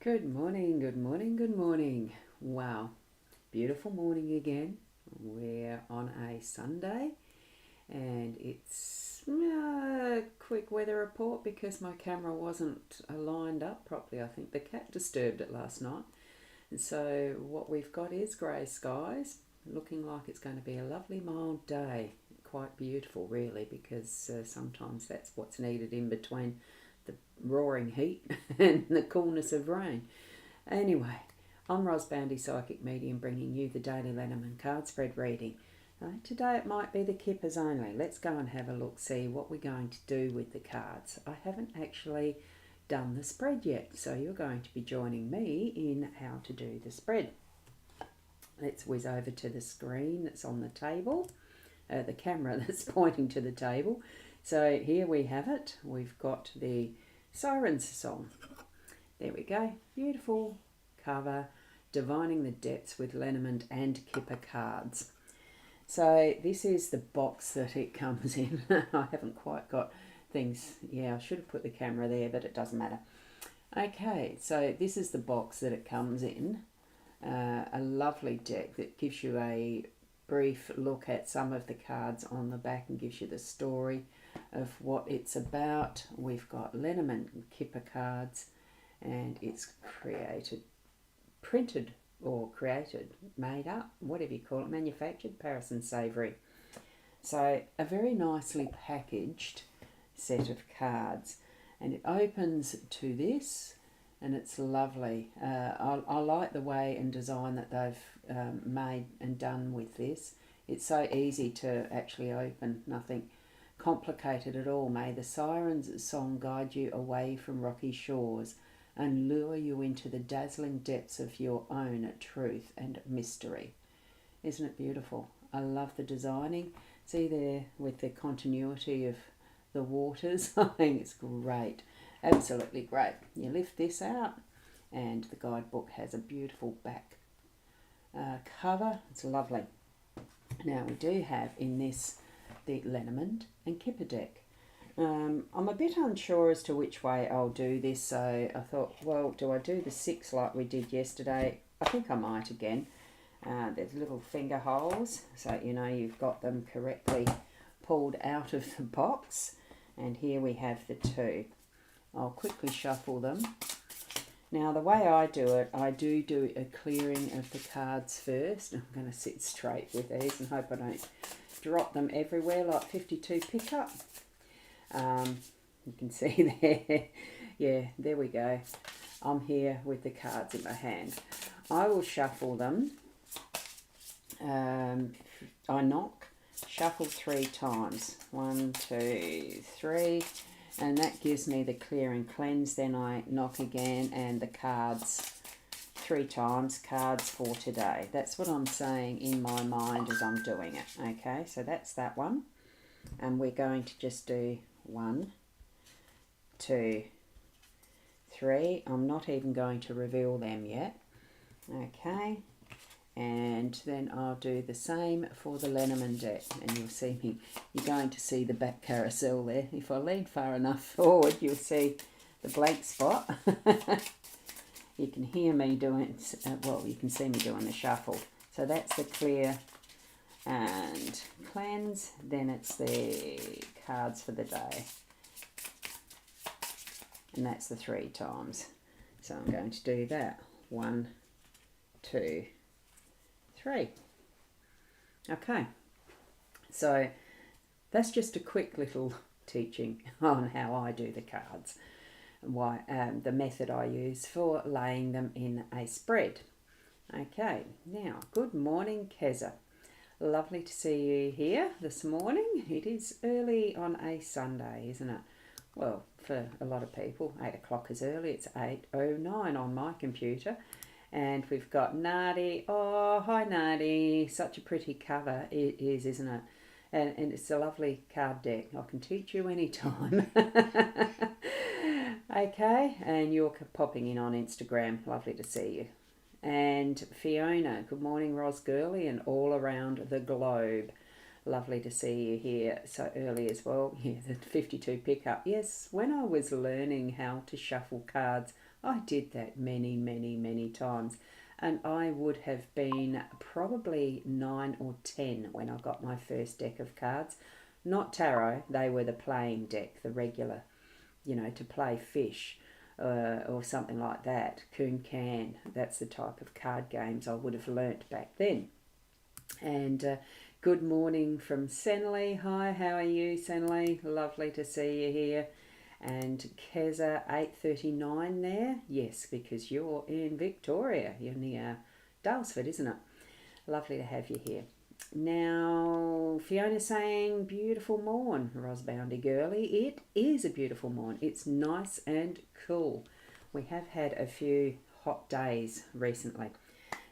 Good morning, good morning, good morning. Wow, beautiful morning again. We're on a Sunday and it's a quick weather report because my camera wasn't lined up properly. I think the cat disturbed it last night. And so what we've got is grey skies, looking like it's going to be a lovely mild day. Quite beautiful really, because sometimes that's what's needed in between the roaring heat and the coolness of rain. Anyway, I'm rosboundy psychic medium, bringing you the daily Lenormand card spread reading. Today it might be the kippers only. Let's go and have a look, see what we're going to do with the cards. I haven't actually done the spread yet, so you're going to be joining me in how to do the spread. Let's whiz over to the screen that's on the table, the camera that's pointing to the table. So here we have it. We've got the Sirens song. There we go. Beautiful cover, divining the depths with Lenormand and Kipper cards. So this is the box that it comes in. I haven't quite got things. Yeah, I should have put the camera there, but it doesn't matter. Okay, so this is the box that it comes in. A lovely deck that gives you a brief look at some of the cards on the back and gives you the story of what it's about. We've got Lenormand and Kipper cards, and it's made up, whatever you call it, manufactured, Paris and Savoury. So a very nicely packaged set of cards, and it opens to this, and it's lovely. I like the way and design that they've made and done with this. It's so easy to actually open, nothing complicated at all. May the Sirens song guide you away from rocky shores and lure you into the dazzling depths of your own truth and mystery. Isn't it beautiful? I love the designing. See there with the continuity of the waters. I think it's great. Absolutely great. You lift this out and the guidebook has a beautiful back cover. It's lovely. Now we do have in this the Lenormand and Kipper deck. I'm a bit unsure as to which way I'll do this, so I thought, well, do I do the 6 like we did yesterday? I think I might again. There's little finger holes, so you know you've got them correctly pulled out of the box. And here we have the 2. I'll quickly shuffle them. Now the way I do it, I do a clearing of the cards first. I'm going to sit straight with these and hope I don't drop them everywhere like 52 pickup. You can see there. Yeah, there we go. I'm here with the cards in my hand. I will shuffle them. I knock, shuffle 3 times. 1, 2, 3. And that gives me the clear and cleanse. Then I knock again and the cards 3 times, cards for today. That's what I'm saying in my mind as I'm doing it. Okay, so that's that one. And we're going to just do 1, 2, 3. I'm not even going to reveal them yet. Okay, and then I'll do the same for the Lenormand deck, and you'll see me. You're going to see the back carousel there. If I lean far enough forward, you'll see the blank spot. You can hear me doing, well, you can see me doing the shuffle. So that's the clear and cleanse. Then it's the cards for the day. And that's the 3 times. So I'm going to do that. 1, 2, 3. Okay. So that's just a quick little teaching on how I do the cards and why the method I use for laying them in a spread. Okay. Now, good morning, Keza. Lovely to see you here this morning. It is early on a Sunday, isn't it? Well, for a lot of people, 8 o'clock is early. It's 8:09 on my computer. And we've got Nardi. Oh, hi Nardi. Such a pretty cover it is, isn't it? And it's a lovely card deck. I can teach you anytime. Okay, and you're popping in on Instagram. Lovely to see you. And Fiona, good morning, Ros Girly, and all around the globe. Lovely to see you here so early as well. Yeah, the 52 pickup. Yes, when I was learning how to shuffle cards, I did that many, many, many times. And I would have been probably 9 or 10 when I got my first deck of cards. Not tarot, they were the playing deck, the regular, to play fish or something like that. Coon can, that's the type of card games I would have learnt back then. And good morning from Senley. Hi, how are you, Senley? Lovely to see you here. And Keza 839 there. Yes, because you're in Victoria. You're near Dalesford, isn't it? Lovely to have you here. Now, Fiona saying, beautiful morn, rosboundy girly. It is a beautiful morn. It's nice and cool. We have had a few hot days recently.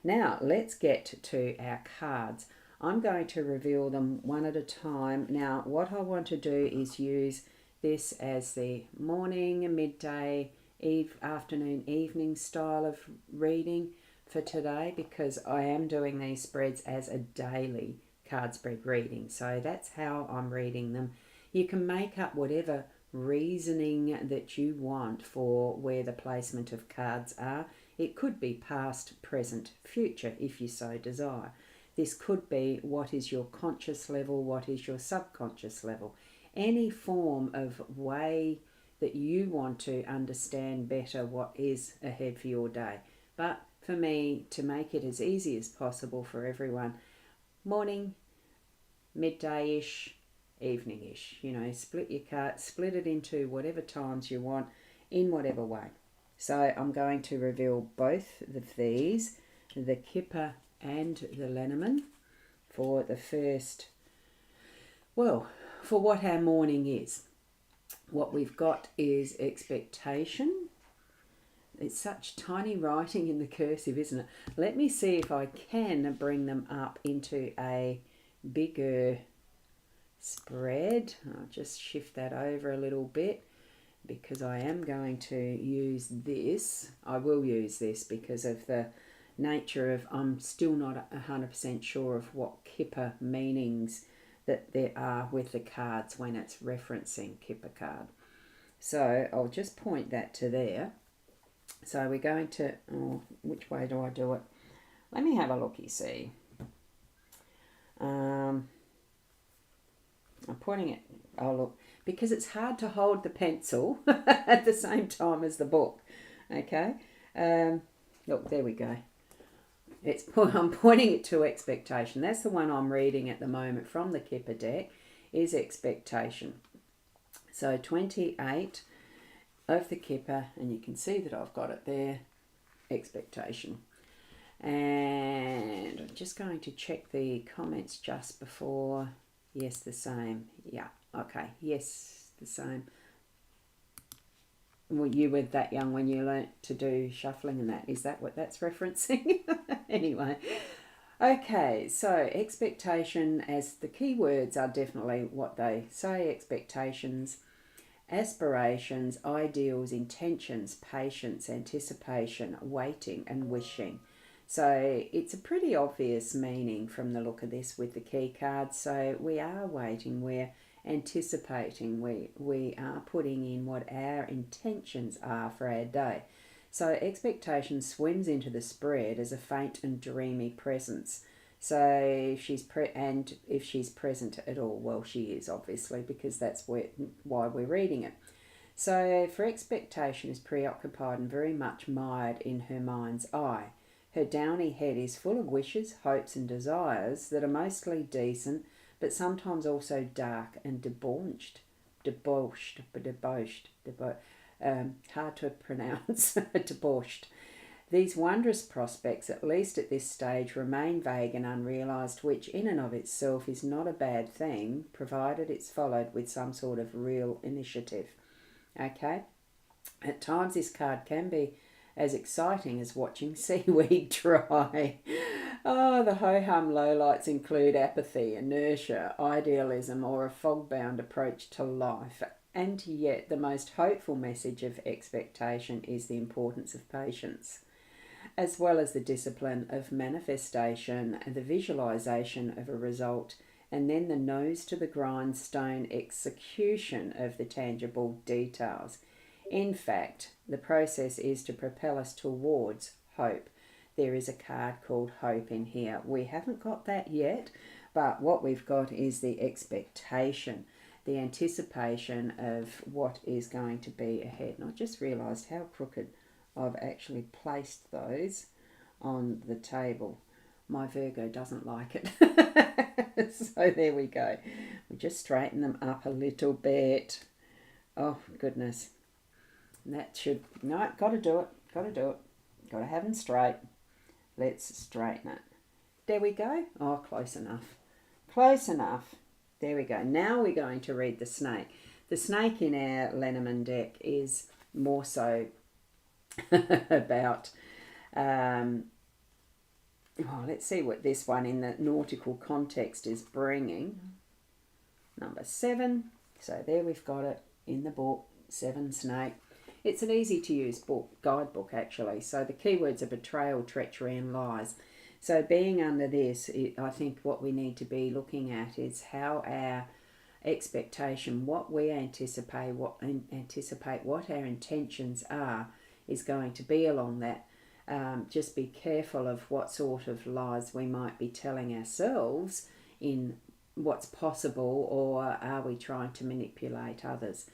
Now, let's get to our cards. I'm going to reveal them one at a time. Now, what I want to do is use this as the morning, midday, afternoon, evening style of reading for today, because I am doing these spreads as a daily card spread reading. So that's how I'm reading them. You can make up whatever reasoning that you want for where the placement of cards are. It could be past, present, future if you so desire. This could be what is your conscious level, what is your subconscious level. Any form of way that you want to understand better what is ahead for your day. But for me, to make it as easy as possible for everyone, morning, midday-ish, evening-ish. Split your card, split it into whatever times you want in whatever way. So I'm going to reveal both of these, the Kipper and the Lenormand, for the first, for what our morning is. What we've got is expectation. It's such tiny writing in the cursive, isn't it? Let me see if I can bring them up into a bigger spread. I'll just shift that over a little bit because I am going to use this. I will use this because of the nature of, I'm still not 100% sure of what Kipper meanings that there are with the cards when it's referencing Kipper card. So I'll just point that to there. So we're going to, which way do I do it? Let me have a look, you see. I'm pointing it, look, because it's hard to hold the pencil at the same time as the book. Okay, look, there we go. I'm pointing it to expectation. That's the one I'm reading at the moment from the Kipper deck, is expectation. So 28 of the Kipper, and you can see that I've got it there, expectation. And I'm just going to check the comments just before. Yes, the same. Yeah, okay. Yes, the same. Well, you were that young when you learnt to do shuffling and that. Is that what that's referencing? Anyway. Okay, so expectation, as the key words are definitely what they say. Expectations, aspirations, ideals, intentions, patience, anticipation, waiting and wishing. So it's a pretty obvious meaning from the look of this with the key cards. So we are waiting, we're anticipating, we are putting in what our intentions are for our day. So expectation swims into the spread as a faint and dreamy presence. So if she's if she's present at all, well, she is obviously, because that's why we're reading it. So for expectation is preoccupied and very much mired in her mind's eye. Her downy head is full of wishes, hopes and desires that are mostly decent, but sometimes also dark and debauched. Hard to pronounce, debauched. These wondrous prospects, at least at this stage, remain vague and unrealised, which in and of itself is not a bad thing, provided it's followed with some sort of real initiative. Okay? At times this card can be as exciting as watching seaweed dry. Oh, the ho-hum lowlights include apathy, inertia, idealism, or a fog-bound approach to life. And yet the most hopeful message of expectation is the importance of patience, as well as the discipline of manifestation and the visualization of a result, and then the nose to the grindstone execution of the tangible details. In fact, the process is to propel us towards hope. There is a card called Hope in here. We haven't got that yet, but what we've got is the expectation, the anticipation of what is going to be ahead. And I just realised how crooked I've actually placed those on the table. My Virgo doesn't like it. So there we go. We just straighten them up a little bit. Oh, goodness. And that should... No, got to do it. Got to do it. Got to have them straight. Let's straighten it. There we go. Oh, close enough. Close enough. There we go. Now we're going to read the snake. The snake in our Lenormand deck is more so about... let's see what this one in the nautical context is bringing. Number 7. So there we've got it in the book, 7 snake. It's an easy to use guidebook actually. So the keywords are betrayal, treachery and lies. So being under this, I think what we need to be looking at is how our expectation, what we anticipate, what our intentions are, is going to be along that. Just be careful of what sort of lies we might be telling ourselves in what's possible, or are we trying to manipulate others.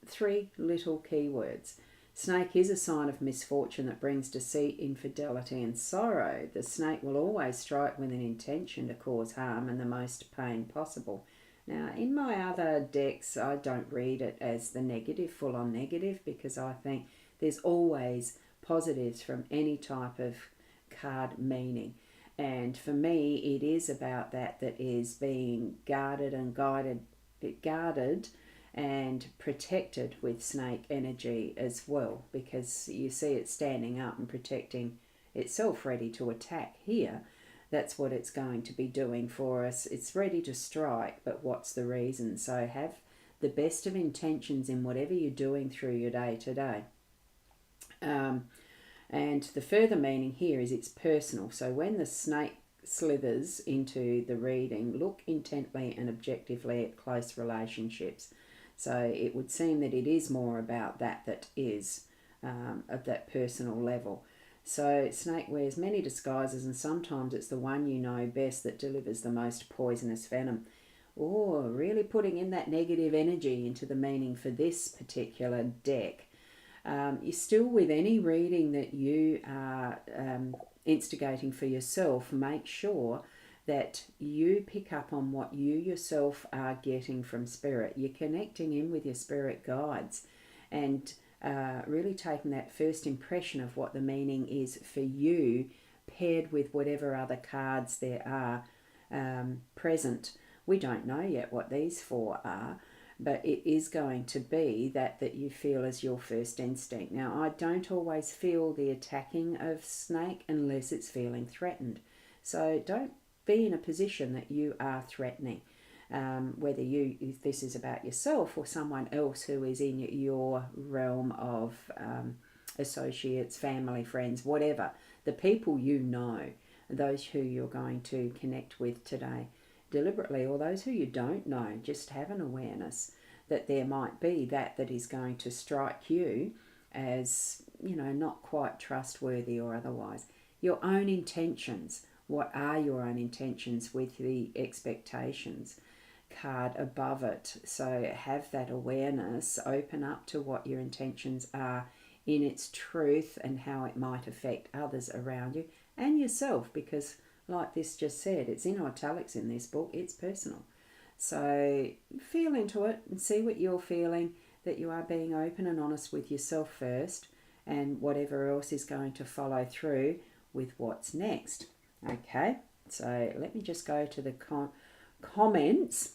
3 little keywords. Snake is a sign of misfortune that brings deceit, infidelity and sorrow. The snake will always strike with an intention to cause harm and the most pain possible. Now, in my other decks, I don't read it as the negative, full-on negative, because I think there's always positives from any type of card meaning. And for me, it is about that is being guarded and guarded and protected with snake energy as well, because you see it standing up and protecting itself, ready to attack here. That's what it's going to be doing for us. It's ready to strike, but what's the reason? So have the best of intentions in whatever you're doing through your day to day. And the further meaning here is it's personal. So when the snake slithers into the reading, look intently and objectively at close relationships. So it would seem that it is more about that is of that personal level. So snake wears many disguises, and sometimes it's the one you know best that delivers the most poisonous venom. Oh, really putting in that negative energy into the meaning for this particular deck. You're still, with any reading that you are instigating for yourself, make sure that you pick up on what you yourself are getting from spirit. You're connecting in with your spirit guides and really taking that first impression of what the meaning is for you, paired with whatever other cards there are present. We don't know yet what these 4 are, but it is going to be that you feel as your first instinct. Now, I don't always feel the attacking of snake unless it's feeling threatened. So don't be in a position that you are threatening, whether if this is about yourself or someone else who is in your realm of associates, family, friends, whatever. The people you know, those who you're going to connect with today deliberately, or those who you don't know, just have an awareness that there might be that is going to strike you as, not quite trustworthy or otherwise. Your own intentions. What are your own intentions with the expectations card above it? So have that awareness, open up to what your intentions are in its truth and how it might affect others around you and yourself, because like this just said, it's in italics in this book, it's personal. So feel into it and see what you're feeling, that you are being open and honest with yourself first, and whatever else is going to follow through with what's next. Okay, so let me just go to the comments.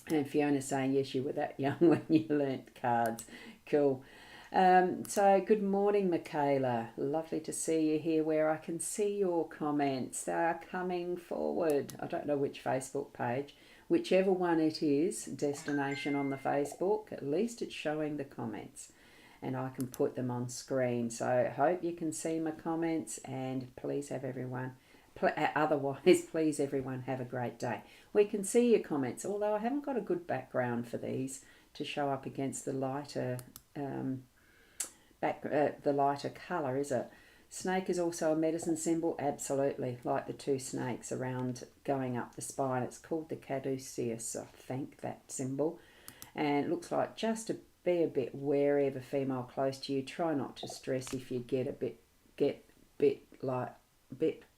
And Fiona saying, yes, you were that young when you learnt cards. Cool. So good morning, Michaela. Lovely to see you here where I can see your comments. They are coming forward. I don't know which Facebook page. Whichever one it is, destination on the Facebook, at least it's showing the comments. And I can put them on screen. So I hope you can see my comments, and please have everyone... Otherwise, please everyone have a great day. We can see your comments, although I haven't got a good background for these to show up against the lighter the lighter colour, is it? Snake is also a medicine symbol, absolutely, like the two snakes around going up the spine. It's called the caduceus, I think, that symbol. And it looks like just to be a bit wary of a female close to you. Try not to stress if you get bit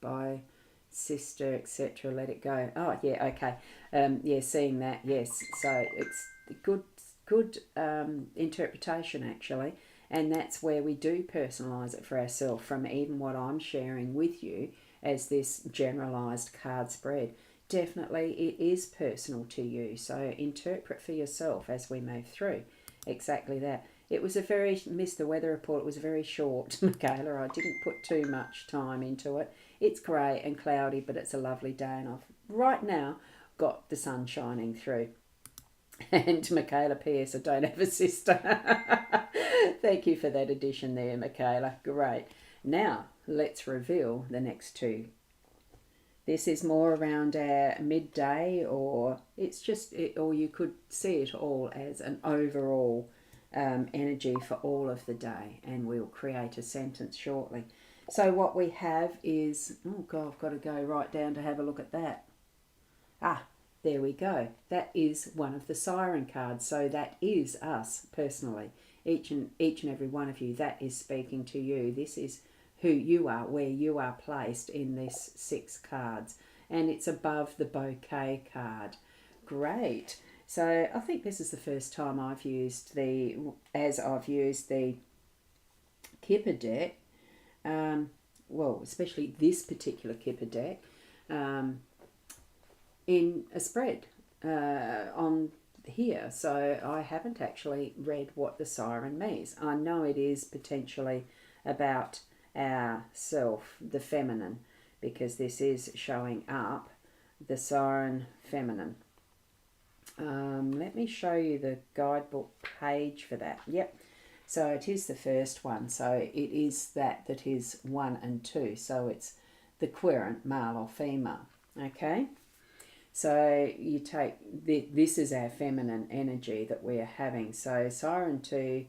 by sister, etc. Let it go. Oh yeah, okay. Yeah, seeing that, yes. So it's good interpretation actually, and that's where we do personalize it for ourselves from even what I'm sharing with you as this generalized card spread. Definitely it is personal to you, so interpret for yourself as we move through. Exactly that. It was a very, missed the weather report, it was very short, Michaela. I didn't put too much time into it. It's grey and cloudy, but it's a lovely day, and I've right now got the sun shining through. And Michaela, P.S. I don't have a sister. Thank you for that addition there, Michaela. Great. Now, let's reveal the next two. This is more around our midday, or it's just, or you could see it all as an overall energy for all of the day, and we'll create a sentence shortly. So what we have is, oh God, I've got to go right down to have a look at that. Ah, there we go. That is one of the siren cards. So that is us personally. Each and every one of you, that is speaking to you. This is who you are, where you are placed in this 6 cards. And it's above the bouquet card. Great. So I think this is the first time I've used the Kipper deck. Well, especially this particular Kipper deck. In a spread on here, so I haven't actually read what the siren means. I know it is potentially about our self, the feminine, because this is showing up the siren feminine. Let me show you the guidebook page for that. Yep, so it is the first one, so it is that is 1 and 2, so it's the querent, male or female. Okay, so you take this is our feminine energy that we are having. So Siren 2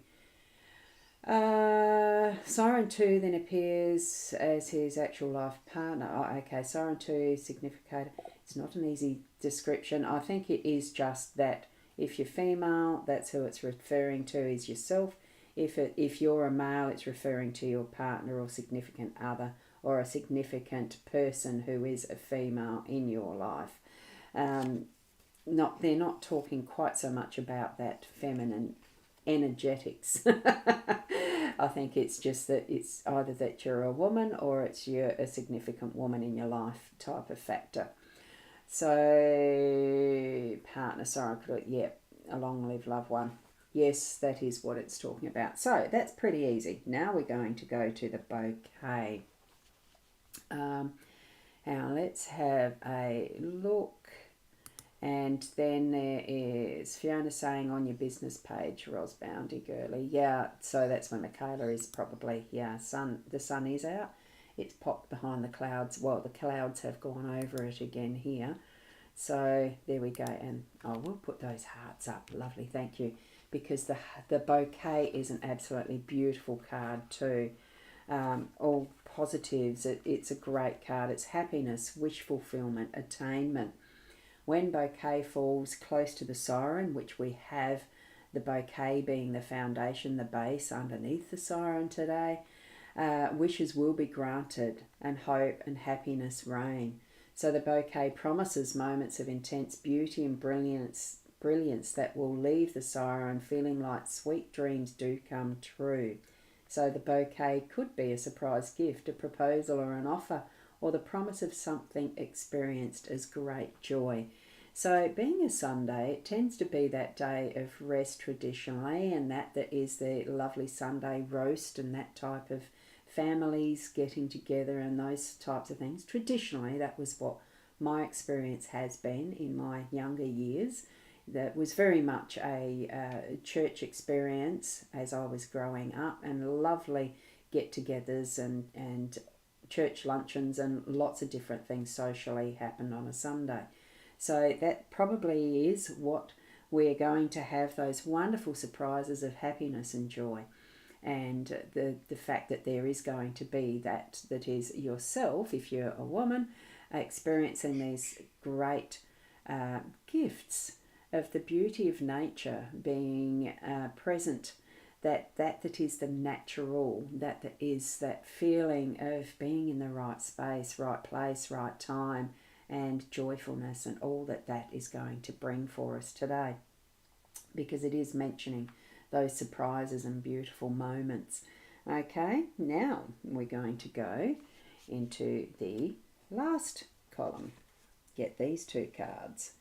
then appears as his actual life partner. Oh, okay, Siren 2 significator. It's not an easy description. I think it is just that if you're female, that's who it's referring to, is yourself. If you're a male, it's referring to your partner or significant other, or a significant person who is a female in your life. They're not talking quite so much about that feminine energetics. I think it's just that it's either that you're a woman or you're a significant woman in your life type of factor. So partner, sorry, a long live loved one. Yes, that is what it's talking about. So that's pretty easy. Now we're going to go to the bouquet. Now let's have a look. And then there is Fiona saying on your business page, rosboundy girly. Yeah, so that's when Michaela is probably, the sun is out. It's popped behind the clouds. Well, the clouds have gone over it again here. So there we go. And we'll put those hearts up. Lovely, thank you. Because the bouquet is an absolutely beautiful card too. All positives. It's a great card. It's happiness, wish fulfillment, attainment. When bouquet falls close to the siren, which we have the bouquet being the foundation, the base underneath the siren today, wishes will be granted and hope and happiness reign. So the bouquet promises moments of intense beauty and brilliance that will leave the siren feeling like sweet dreams do come true. So the bouquet could be a surprise gift, a proposal or an offer, or the promise of something experienced as great joy. So being a Sunday, it tends to be that day of rest traditionally, and that is the lovely Sunday roast and that type of families getting together and those types of things. Traditionally, that was what my experience has been in my younger years. That was very much a church experience as I was growing up, and lovely get-togethers and church luncheons and lots of different things socially happened on a Sunday. So that probably is what we're going to have, those wonderful surprises of happiness and joy. and the fact that there is going to be that is yourself, if you're a woman, experiencing these great gifts of the beauty of nature being present, that is the natural, that is that feeling of being in the right space, right place, right time, and joyfulness, and all that is going to bring for us today, because it is mentioning those surprises and beautiful moments. Okay, now we're going to go into the last column. Get these two cards.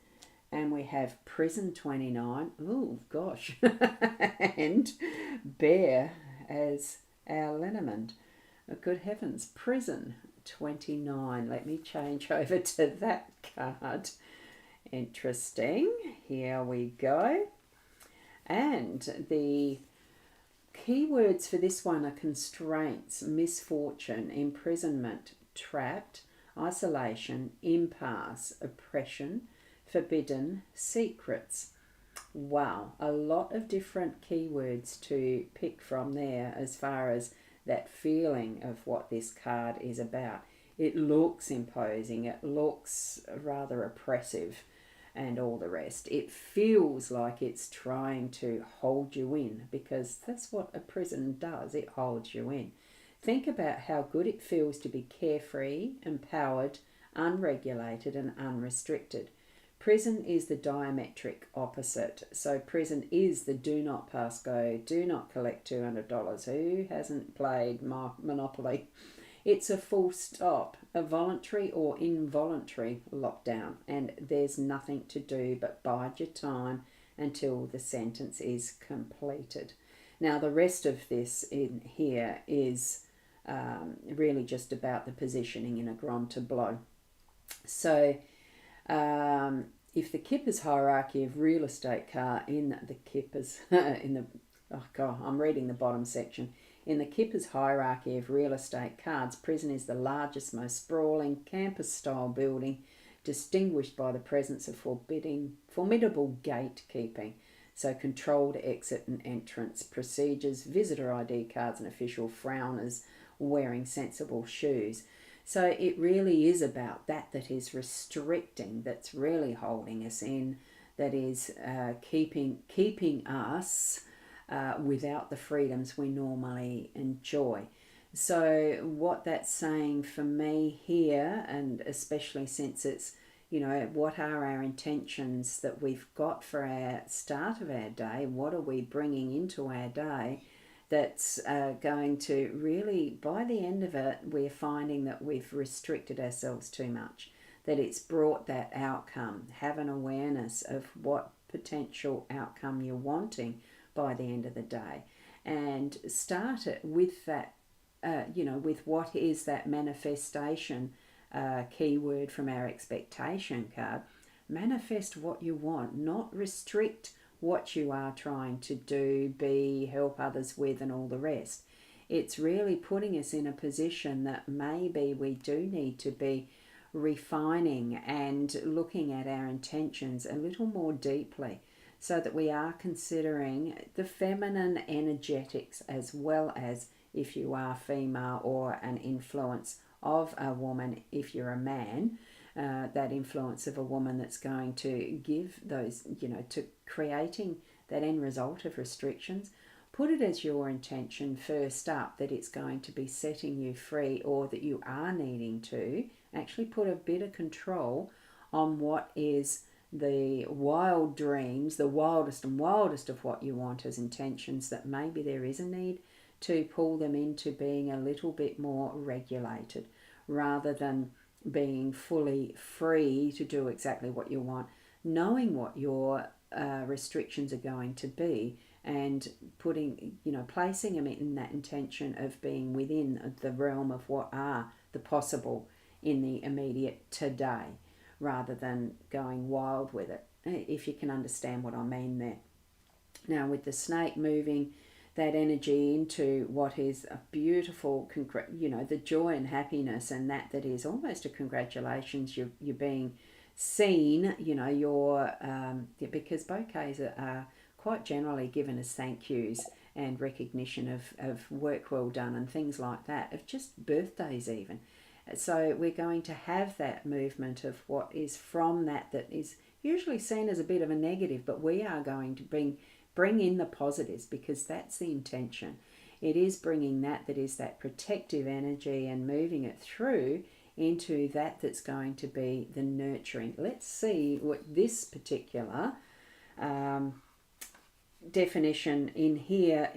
And we have Prison 29. Oh, gosh. And Bear as our Lenormand. Oh, good heavens. Prison 29. Let me change over to that card. Interesting. Here we go. And the keywords for this one are constraints, misfortune, imprisonment, trapped, isolation, impasse, oppression, forbidden, secrets. Wow, a lot of different keywords to pick from there as far as that feeling of what this card is about. It looks imposing, it looks rather oppressive, and all the rest. It feels like it's trying to hold you in, because that's what a prison does, it holds you in. Think about how good it feels to be carefree, empowered, unregulated, and unrestricted. Prison is the diametric opposite. So prison is the do not pass go, do not collect $200. Who hasn't played Monopoly? It's a full stop, a voluntary or involuntary lockdown, and there's nothing to do but bide your time until the sentence is completed. Now, the rest of this in here is really just about the positioning in a grand tableau. So, if the Kipper's hierarchy of real estate car in the Kipper's I'm reading the bottom section. In the Kipper's hierarchy of real estate cards, prison is the largest, most sprawling campus-style building, distinguished by the presence of formidable gatekeeping. So controlled exit and entrance procedures, visitor ID cards, and official frowners wearing sensible shoes. So it really is about that is restricting, that's really holding us in, that is keeping us without the freedoms we normally enjoy. So what that's saying for me here, and especially since it's, what are our intentions that we've got for our start of our day? What are we bringing into our day that's going to really, by the end of it, we're finding that we've restricted ourselves too much, that it's brought that outcome. Have an awareness of what potential outcome you're wanting by the end of the day, and start it with that, with what is that manifestation keyword from our expectation card. Manifest what you want, not restrict what you are trying to do, be, help others with, and all the rest. It's really putting us in a position that maybe we do need to be refining and looking at our intentions a little more deeply, so that we are considering the feminine energetics, as well as, if you are female, or an influence of a woman if you're a man, that influence of a woman that's going to give those, to creating that end result of restrictions. Put it as your intention first up, that it's going to be setting you free, or that you are needing to actually put a bit of control on what is the wild dreams, the wildest and wildest of what you want as intentions, that maybe there is a need to pull them into being a little bit more regulated, rather than being fully free to do exactly what you want, knowing what your restrictions are going to be, and putting, placing them in that intention of being within the realm of what are the possible in the immediate today, rather than going wild with it, if you can understand what I mean there. Now, with the snake moving that energy into what is a beautiful, the joy and happiness, and that is almost a congratulations, you're being seen, because bouquets are quite generally given as thank yous and recognition of work well done and things like that, of just birthdays even. So we're going to have that movement of what is from that is usually seen as a bit of a negative, but we are going to bring in the positives, because that's the intention. It is bringing that is that protective energy and moving it through into that's going to be the nurturing. Let's see what this particular definition in here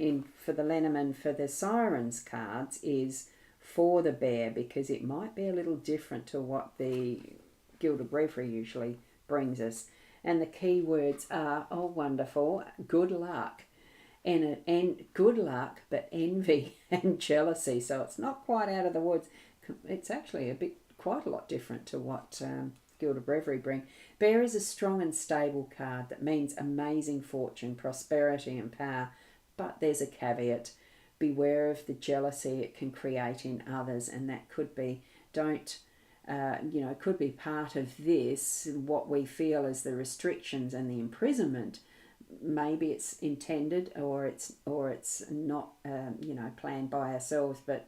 for the Lenormand for the Sirens cards is for the bear, because it might be a little different to what the Gilded Reverie usually brings us. And the key words are, oh wonderful, good luck, and good luck, but envy and jealousy. So it's not quite out of the woods. It's actually quite a lot different to what Gilded Reverie bring. Bear is a strong and stable card that means amazing fortune, prosperity and power, but there's a caveat. Beware of the jealousy it can create in others, and that could be, could be part of this, what we feel as the restrictions and the imprisonment. Maybe it's intended, or it's not, planned by ourselves, but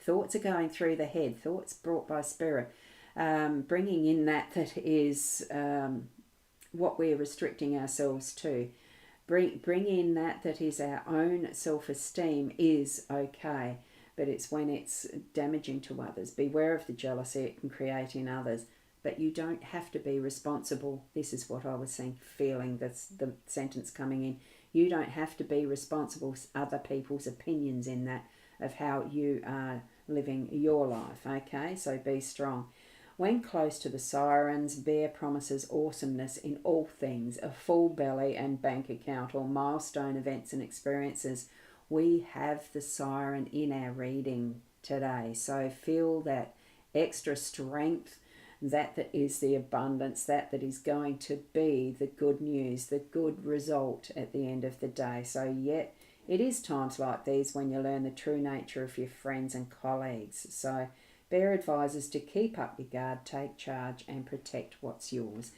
thoughts are going through the head, thoughts brought by spirit, bringing in that is what we're restricting ourselves to. Bring in that is our own self-esteem is okay, but it's when it's damaging to others. Beware of the jealousy it can create in others, but you don't have to be responsible. This is what I was feeling, that's the sentence coming in. You don't have to be responsible for other people's opinions in that, of how you are living your life, okay? So be strong. When close to the Sirens, Bear promises awesomeness in all things, a full belly and bank account, or milestone events and experiences. We have the Siren in our reading today, so feel that extra strength, that is the abundance, that is going to be the good news, the good result at the end of the day. So yet it is times like these when you learn the true nature of your friends and colleagues. So Bear advises to keep up your guard, take charge and protect what's yours.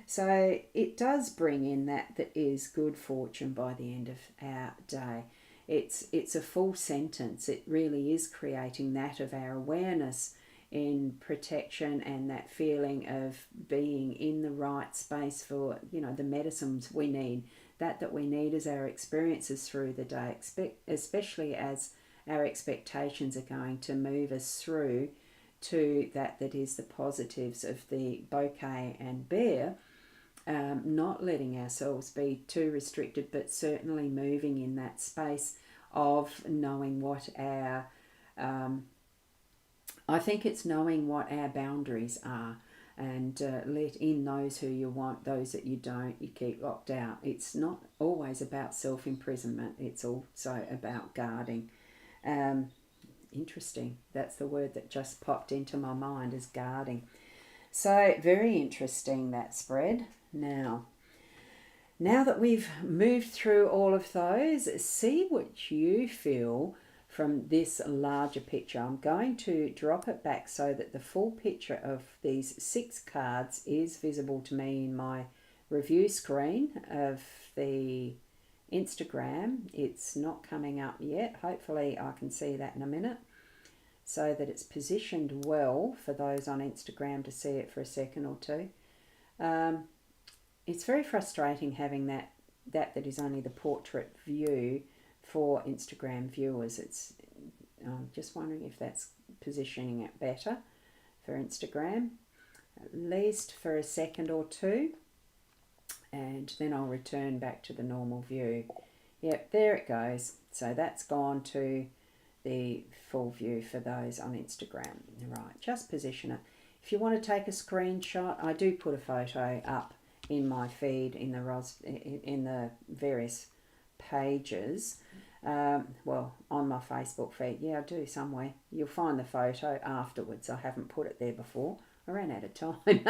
So it does bring in that is good fortune by the end of our day. It's a full sentence. It really is creating that of our awareness in protection and that feeling of being in the right space for, the medicines we need, that we need as our experiences through the day, especially as our expectations are going to move us through to that is the positives of the bouquet and bear, not letting ourselves be too restricted, but certainly moving in that space of knowing what our, I think it's knowing what our boundaries are, and let in those who you want, those that you don't, you keep locked out. It's not always about self-imprisonment, it's also about guarding. Interesting, that's the word that just popped into my mind, is guarding. So very interesting, that spread. Now that we've moved through all of those, see what you feel from this larger picture. I'm going to drop it back so that the full picture of these 6 cards is visible to me in my review screen of the Instagram. It's not coming up yet. Hopefully I can see that in a minute, so that it's positioned well for those on Instagram to see it for a second or two. It's very frustrating having that is only the portrait view for Instagram viewers. I'm just wondering if that's positioning it better for Instagram, at least for a second or two, and then I'll return back to the normal view. Yep, there it goes. So that's gone to the full view for those on Instagram. Right, just position it. If you want to take a screenshot, I do put a photo up in my feed in the various pages. Well, on my Facebook feed. Yeah, I do somewhere. You'll find the photo afterwards. I haven't put it there before. I ran out of time.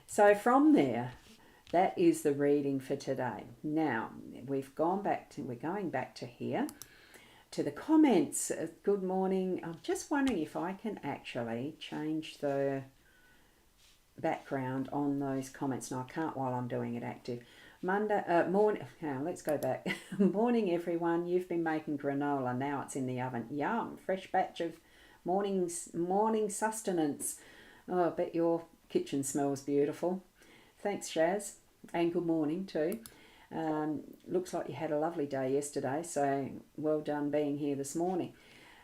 So from there, that is the reading for today. Now, we're going back to here, to the comments. Good morning. I'm just wondering if I can actually change the background on those comments. No, I can't while I'm doing it active. Monday morning. Now let's go back. Morning, everyone. You've been making granola. Now it's in the oven. Yum! Fresh batch of morning sustenance. Oh, I bet your kitchen smells beautiful. Thanks, Shaz, and good morning too. Looks like you had a lovely day yesterday, so well done being here this morning.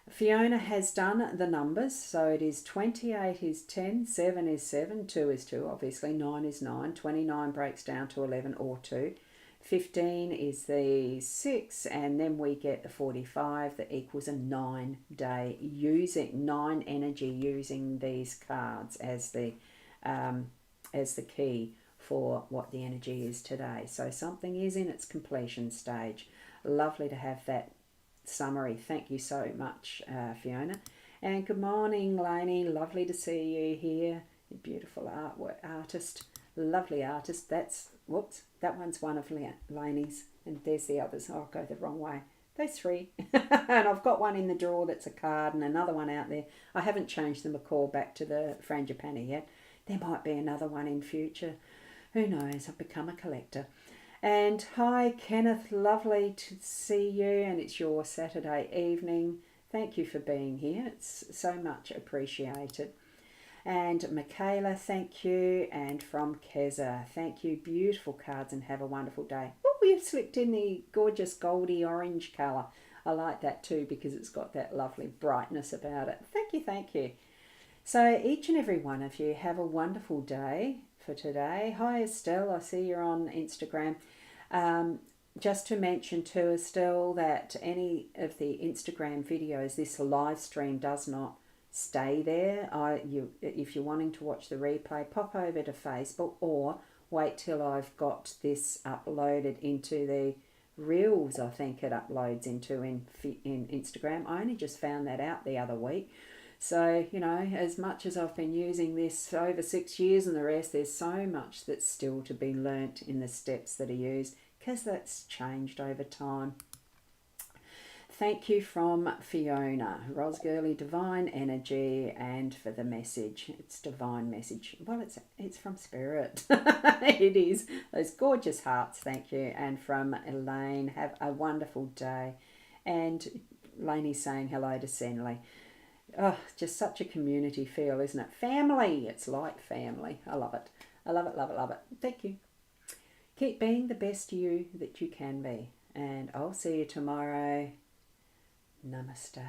Fiona has done the numbers, so it is 28 is 10, 7 is 7, 2 is 2, obviously 9 is 9, 29 breaks down to 11 or 2, 15 is the 6, and then we get the 45 that equals a 9-day using 9 energy, using these cards as the key for what the energy is today. So something is in its completion stage. Lovely to have that summary. Thank you so much, Fiona. And good morning, Lainey. Lovely to see you here. Beautiful artist. Lovely artist. That one's one of Lainey's. And there's the others. Oh, I'll go the wrong way. Those 3. And I've got one in the drawer that's a card and another one out there. I haven't changed the macaw back to the frangipani yet. There might be another one in future. Who knows? I've become a collector. And hi, Kenneth, lovely to see you, and it's your Saturday evening. Thank you for being here. It's so much appreciated. And Michaela, thank you. And from Keza, thank you. Beautiful cards and have a wonderful day. Oh, you've slipped in the gorgeous goldy orange colour. I like that too because it's got that lovely brightness about it. Thank you, thank you. So each and every one of you have a wonderful day for today. Hi Estelle, I see you're on Instagram. Just to mention to Estelle that any of the Instagram videos, this live stream does not stay there. If you're wanting to watch the replay, pop over to Facebook or wait till I've got this uploaded into the Reels. I think it uploads into in Instagram. I only just found that out the other week. So, you know, as much as I've been using this over 6 years and the rest, there's so much that's still to be learnt in the steps that are used because that's changed over time. Thank you from Fiona. Rosgirly, divine energy, and for the message. It's divine message. Well, it's from Spirit. It is. Those gorgeous hearts, thank you. And from Elaine, have a wonderful day. And Lainey's saying hello to Senley. Oh, just such a community feel, isn't it? Family. It's like family. I love it. I love it, love it, love it. Thank you. Keep being the best you that you can be. And I'll see you tomorrow. Namaste.